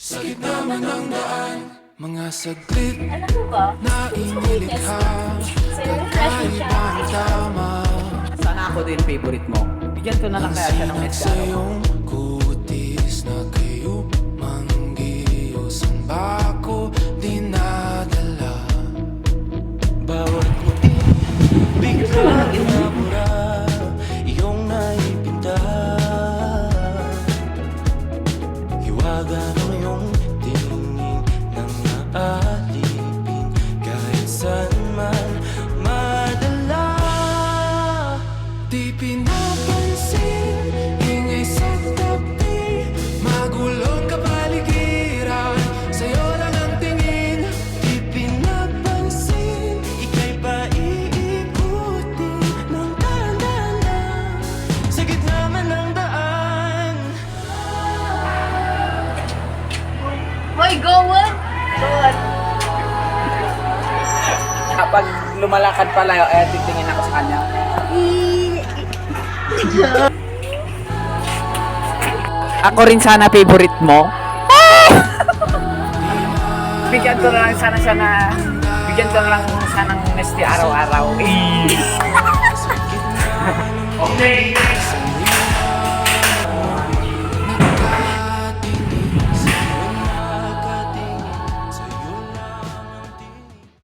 Sa gitna man ng daan, mga saglit Ano po ba? na inilikha, kakaibang tama. Sana ako din favorite mo. Bigyan ko na lang kaya siya ng next Sa araw. iyong kutis na kayo manggiyos ang bako dinadala. Bawat puti, bigla inabura, iyong naipinta. Hiwaga ng iyong tingin nang naalipin, kahit saan man madala. Di pinapansin, ingay sa tabi, magulong kapaligiran, sa'yo lang ang tingin. Di pinapansin, ika'y paiikutin ng dahan-dahan lang, sa gitna man ng daan. Hoy, gawin! Gawin! Kapag lumalakad pala, titingin ako sa kanya. Ako rin sana favorite mo. Bigyan ko na lang sana siya na... Bigyan ko na lang sana ng nesti araw-araw. Okay.